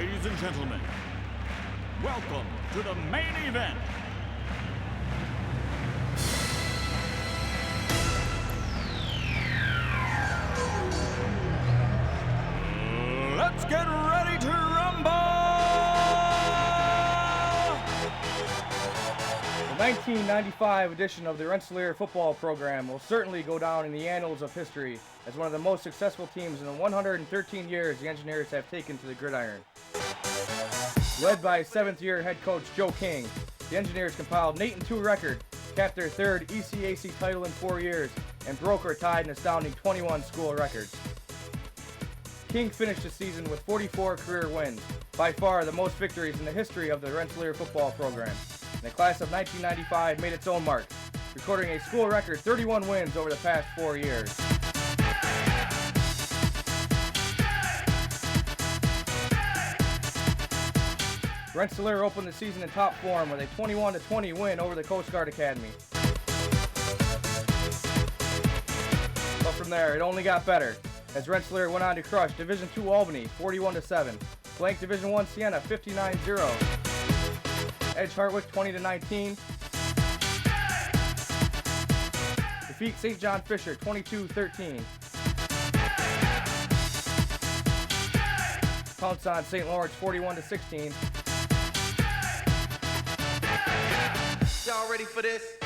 Ladies and gentlemen, welcome to the main event. Let's get ready to rumble! The 1995 edition of the Rensselaer football program will certainly go down in the annals of history as one of the most successful teams in the 113 years the Engineers have taken to the gridiron. Led by 7th-year head coach Joe King, the Engineers compiled an 8-2 record, capped their third ECAC title in 4 years, and broke or tied an astounding 21 school records. King finished the season with 44 career wins, by far the most victories in the history of the Rensselaer football program. And the class of 1995 made its own mark, recording a school record 31 wins over the past 4 years. Rensselaer opened the season in top form with a 21-20 win over the Coast Guard Academy. But from there, it only got better, as Rensselaer went on to crush Division II Albany 41-7, blank Division I Siena 59-0, Edge Hartwick 20-19, defeat St. John Fisher 22-13, pounce on St. Lawrence 41-16, y'all ready for this?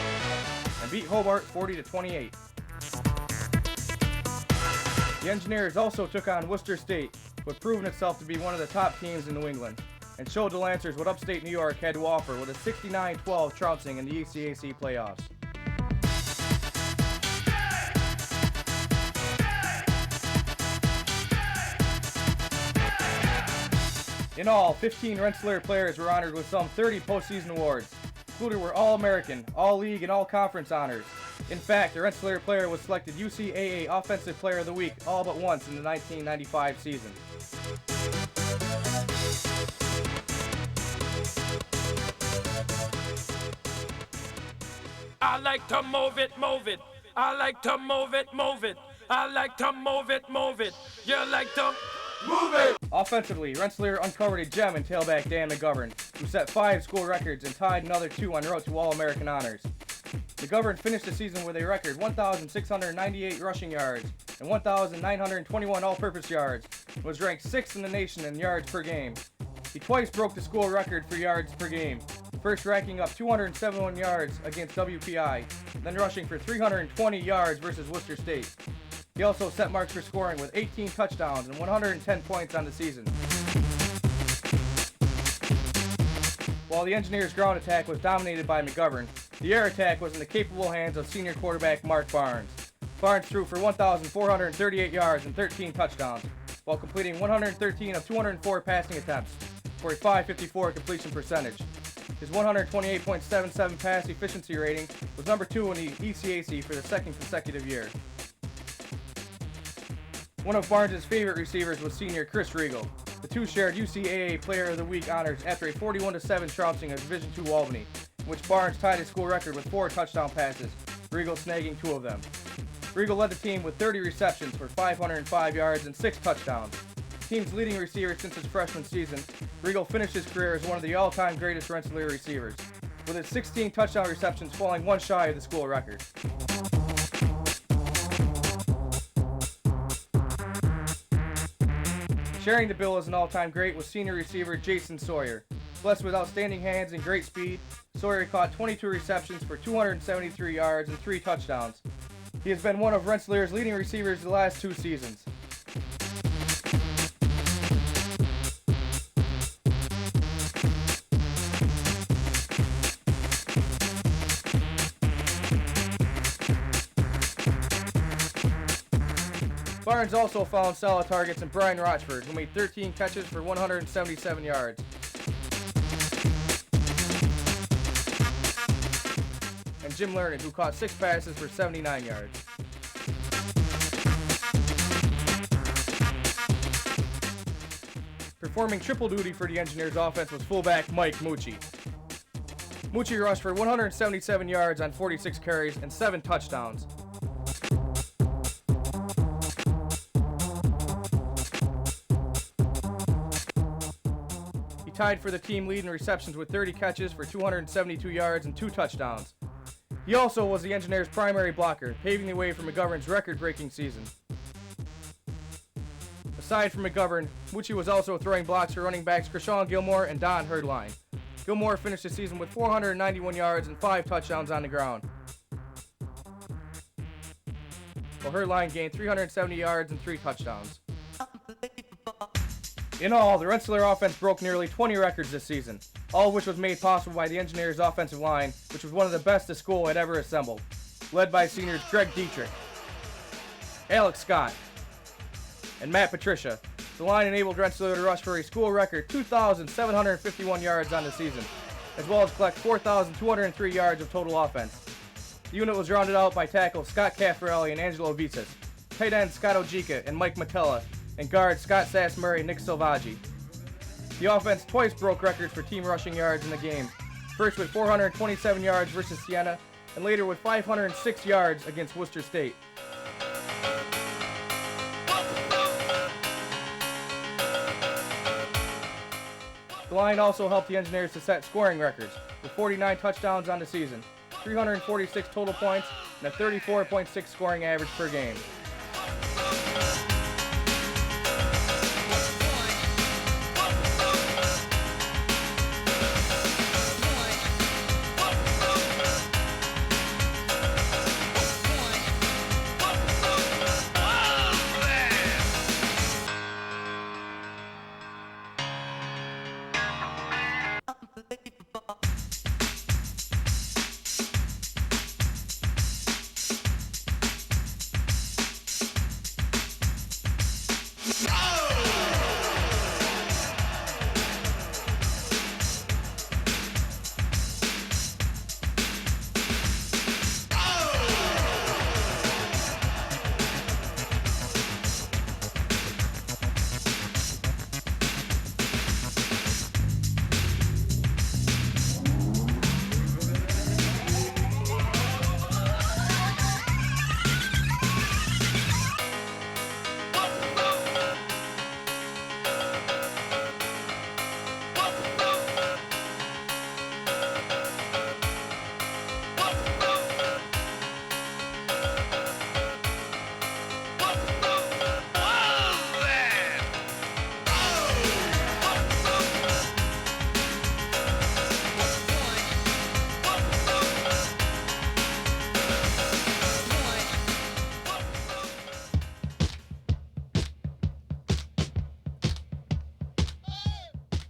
and beat Hobart 40-28. The Engineers also took on Worcester State, who had proven itself to be one of the top teams in New England, and showed the Lancers what upstate New York had to offer with a 69-12 trouncing in the ECAC playoffs. In all, 15 Rensselaer players were honored with some 30 postseason awards. Included were All-American, All-League, and All-Conference honors. In fact, the Rensselaer player was selected UCAA Offensive Player of the Week all but once in the 1995 season. I like to move it, move it. I like to move it, move it. I like to move it, move it. You like to move it. Offensively, Rensselaer uncovered a gem in tailback Dan McGovern, who set 5 school records and tied another 2 en route to All-American honors. McGovern finished the season with a record 1,698 rushing yards and 1,921 all-purpose yards, and was ranked 6th in the nation in yards per game. He twice broke the school record for yards per game, first racking up 271 yards against WPI, then rushing for 320 yards versus Worcester State. He also set marks for scoring with 18 touchdowns and 110 points on the season. While the Engineers' ground attack was dominated by McGovern, the air attack was in the capable hands of senior quarterback Mark Barnes. Barnes threw for 1,438 yards and 13 touchdowns, while completing 113 of 204 passing attempts for a .554 completion percentage. His 128.77 pass efficiency rating was number 2 in the ECAC for the second consecutive year. One of Barnes' favorite receivers was senior Chris Regal. The two shared UCAA Player of the Week honors after a 41-7 trouncing of Division II Albany, in which Barnes tied his school record with 4 touchdown passes, Regal snagging 2 of them. Regal led the team with 30 receptions for 505 yards and 6 touchdowns. The team's leading receiver since his freshman season, Regal finished his career as one of the all-time greatest Rensselaer receivers, with his 16 touchdown receptions falling one shy of the school record. Sharing the bill as an all-time great was senior receiver Jason Sawyer. Blessed with outstanding hands and great speed, Sawyer caught 22 receptions for 273 yards and 3 touchdowns. He has been one of Rensselaer's leading receivers the last 2 seasons. Barnes also found solid targets in Brian Rochford, who made 13 catches for 177 yards. And Jim Learned, who caught 6 passes for 79 yards. Performing triple duty for the Engineers offense was fullback Mike Mucci. Mucci rushed for 177 yards on 46 carries and 7 touchdowns. tied for the team lead in receptions with 30 catches for 272 yards and 2 touchdowns. He also was the Engineers' primary blocker, paving the way for McGovern's record-breaking season. Aside from McGovern, Wuchie was also throwing blocks for running backs Krishawn Gilmore and Don Herdline. Gilmore finished the season with 491 yards and 5 touchdowns on the ground, while Herdline gained 370 yards and 3 touchdowns. In all, the Rensselaer offense broke nearly 20 records this season, all of which was made possible by the Engineers' offensive line, which was one of the best the school had ever assembled, led by seniors Greg Dietrich, Alex Scott, and Matt Patricia. The line enabled Rensselaer to rush for a school record 2,751 yards on the season, as well as collect 4,203 yards of total offense. The unit was rounded out by tackles Scott Caffarelli and Angelo Vitas, tight ends Scott Ojica and Mike Matella, and guards Scott Sass-Murray and Nick Silvaggi. The offense twice broke records for team rushing yards in the game, first with 427 yards versus Siena, and later with 506 yards against Worcester State. The line also helped the Engineers to set scoring records, with 49 touchdowns on the season, 346 total points, and a 34.6 scoring average per game.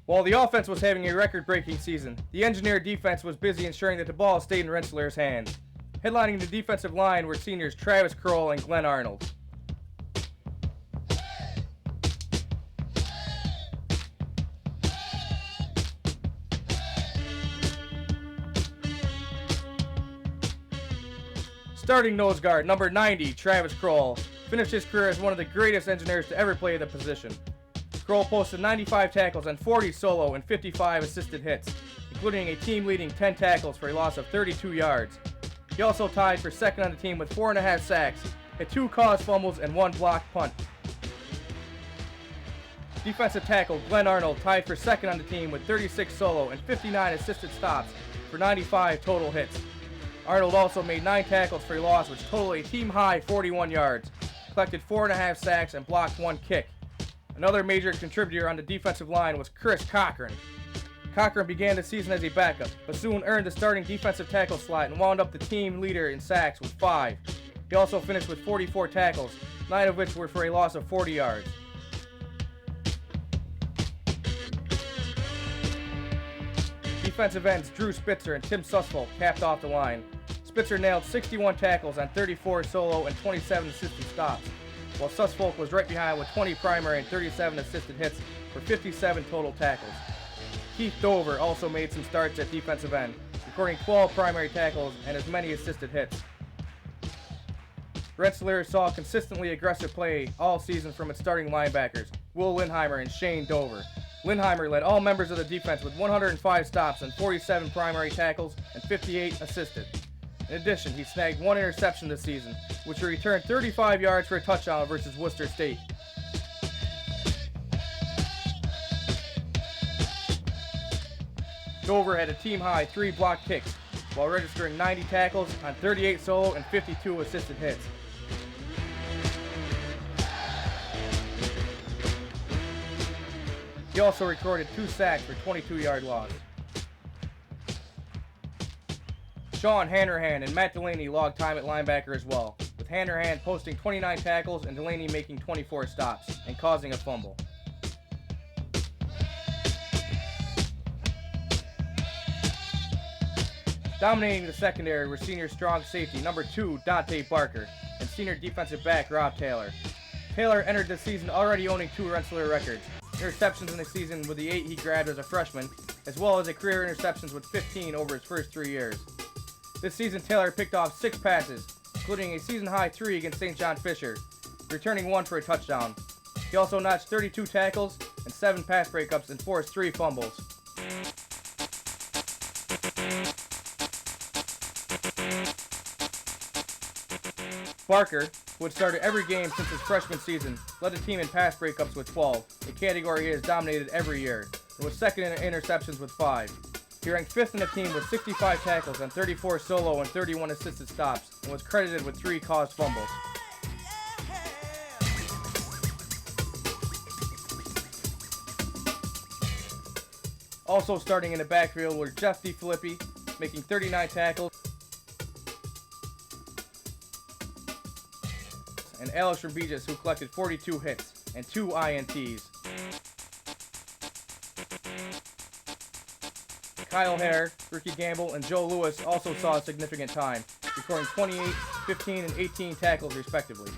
While the offense was having a record-breaking season, the Engineer defense was busy ensuring that the ball stayed in Rensselaer's hands. Headlining the defensive line were seniors Travis Kroll and Glenn Arnold. Starting nose guard, number 90, Travis Kroll, finished his career as one of the greatest Engineers to ever play the position. Kroll posted 95 tackles and 40 solo and 55 assisted hits, including a team-leading 10 tackles for a loss of 32 yards. He also tied for second on the team with 4.5 sacks, had 2 caused fumbles, and 1 blocked punt. Defensive tackle Glenn Arnold tied for second on the team with 36 solo and 59 assisted stops for 95 total hits. Arnold also made 9 tackles for a loss, which totaled a team-high 41 yards, collected 4.5 sacks, and blocked 1 kick. Another major contributor on the defensive line was Chris Cochran. Cochran began the season as a backup, but soon earned the starting defensive tackle slot and wound up the team leader in sacks with 5. He also finished with 44 tackles, 9 of which were for a loss of 40 yards. Defensive ends Drew Spitzer and Tim Sussfolk capped off the line. Spitzer nailed 61 tackles on 34 solo and 27 assisted stops, while Sussfolk was right behind with 20 primary and 37 assisted hits for 57 total tackles. Keith Dover also made some starts at defensive end, recording 12 primary tackles and as many assisted hits. Rensselaer saw consistently aggressive play all season from its starting linebackers, Will Lindheimer and Shane Dover. Lindheimer led all members of the defense with 105 stops and 47 primary tackles and 58 assisted. In addition, he snagged 1 interception this season, which he returned 35 yards for a touchdown versus Worcester State. Dover had a team-high 3 block kicks, while registering 90 tackles on 38 solo and 52 assisted hits. He also recorded 2 sacks for 22-yard loss. Sean Hanrahan and Matt Delaney logged time at linebacker as well, with Hanrahan posting 29 tackles and Delaney making 24 stops and causing a fumble. Dominating the secondary were senior strong safety number 2 Dante Barker and senior defensive back Rob Taylor. Taylor entered the season already owning 2 Rensselaer records: interceptions in the season with the 8 he grabbed as a freshman, as well as a career interceptions with 15 over his first 3 years. This season, Taylor picked off 6 passes, including a season-high 3 against St. John Fisher, returning 1 for a touchdown. He also notched 32 tackles and 7 pass breakups and forced 3 fumbles. Barker, who had started every game since his freshman season, led the team in pass breakups with 12, a category he has dominated every year, and was second in interceptions with 5. He ranked 5th in the team with 65 tackles on 34 solo and 31 assisted stops, and was credited with 3 caused fumbles. Also starting in the backfield were Jeff DeFilippi, making 39 tackles, and Alex Rambijas, who collected 42 hits and 2 INTs. Kyle Hare, Ricky Gamble, and Joe Lewis also saw significant time, recording 28, 15, and 18 tackles respectively.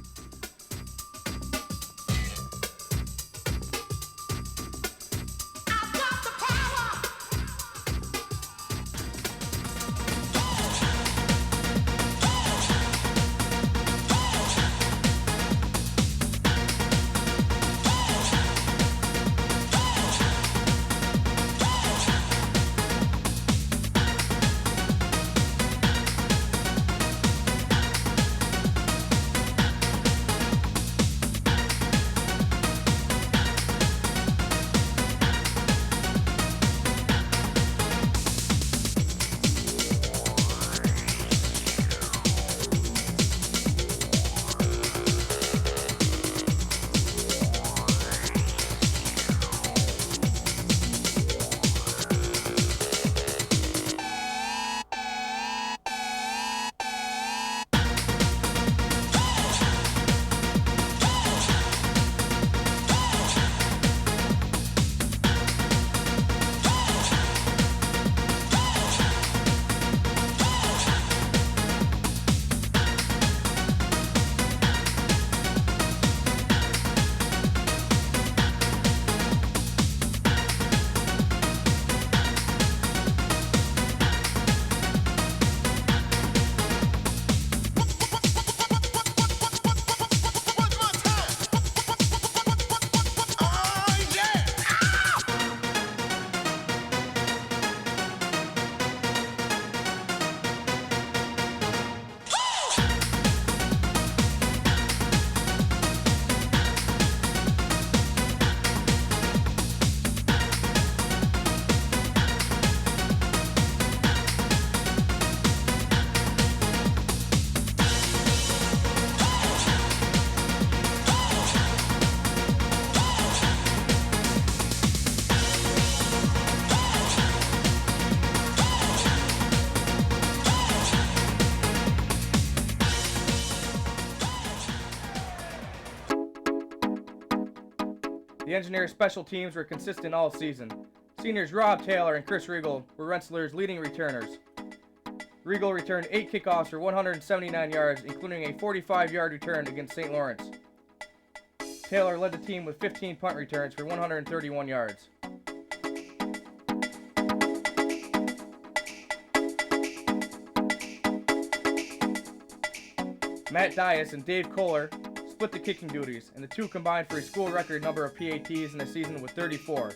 The Engineers' special teams were consistent all season. Seniors Rob Taylor and Chris Riegel were Rensselaer's leading returners. Riegel returned 8 kickoffs for 179 yards, including a 45-yard return against St. Lawrence. Taylor led the team with 15 punt returns for 131 yards. Matt Dias and Dave Kohler split the kicking duties, and the two combined for a school record number of PATs in the season with 34.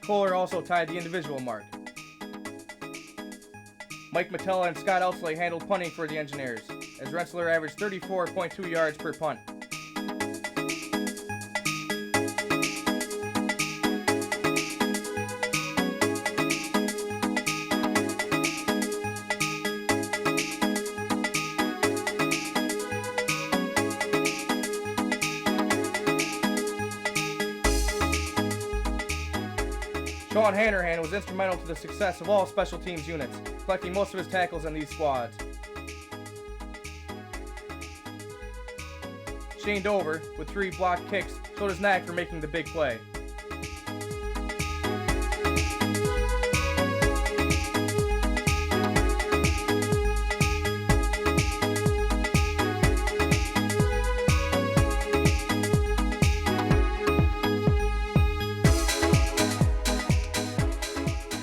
Kohler also tied the individual mark. Mike Matella and Scott Elsley handled punting for the Engineers, as Rensselaer averaged 34.2 yards per punt. Sean Hanrahan was instrumental to the success of all special teams units, collecting most of his tackles on these squads. Shane Dover, with 3 blocked kicks, showed his knack for making the big play.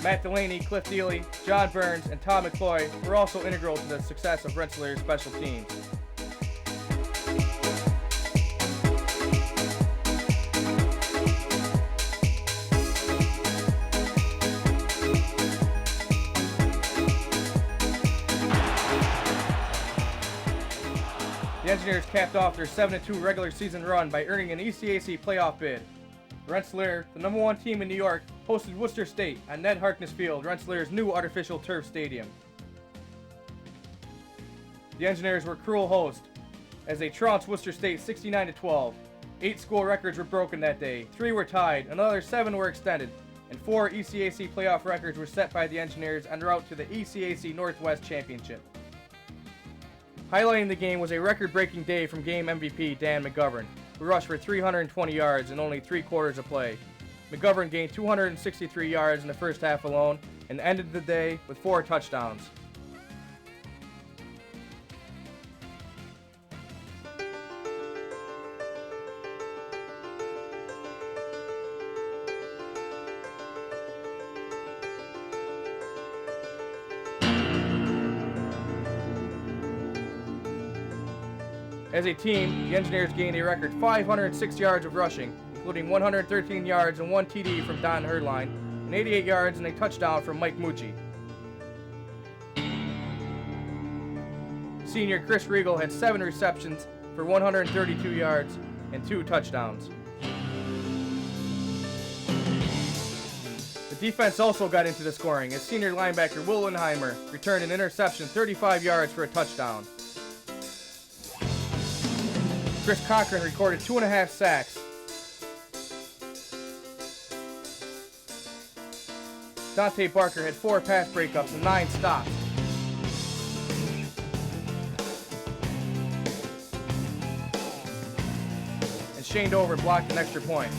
Matt Delaney, Cliff Dealey, John Burns, and Tom McCloy were also integral to the success of Rensselaer's special teams. The Engineers capped off their 7-2 regular season run by earning an ECAC playoff bid. Rensselaer, the number 1 team in New York, hosted Worcester State on Ned Harkness Field, Rensselaer's new artificial turf stadium. The Engineers were cruel hosts as they trounced Worcester State 69-12. 8 school records were broken that day, 3 were tied, another 7 were extended, and 4 ECAC playoff records were set by the Engineers en route to the ECAC Northwest Championship. Highlighting the game was a record-breaking day from game MVP Dan McGovern, who rushed for 320 yards in only 3 quarters of play. McGovern gained 263 yards in the first half alone and ended the day with 4 touchdowns. As a team, the Engineers gained a record 506 yards of rushing, including 113 yards and 1 TD from Don Herdline, and 88 yards and a touchdown from Mike Mucci. Senior Chris Regal had 7 receptions for 132 yards and 2 touchdowns. The defense also got into the scoring as senior linebacker Will Lindheimer returned an interception 35 yards for a touchdown. Chris Cochran recorded 2.5 sacks. Dante Barker had 4 pass breakups and 9 stops. And Shane Dover blocked an extra point.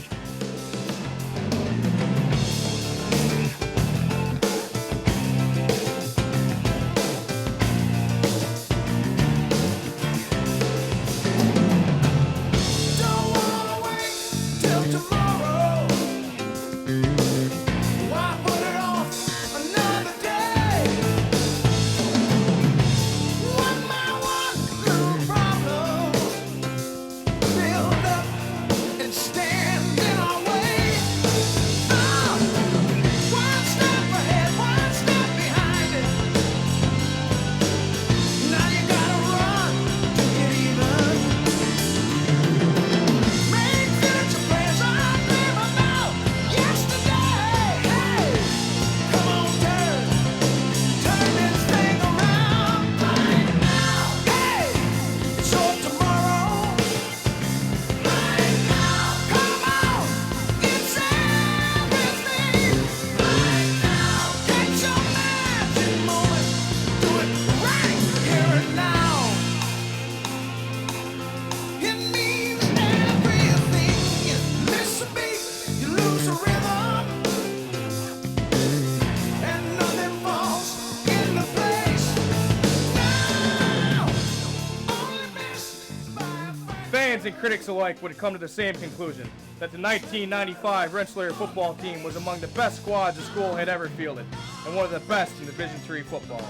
Fans and critics alike would come to the same conclusion, that the 1995 Rensselaer football team was among the best squads the school had ever fielded, and one of the best in Division III football.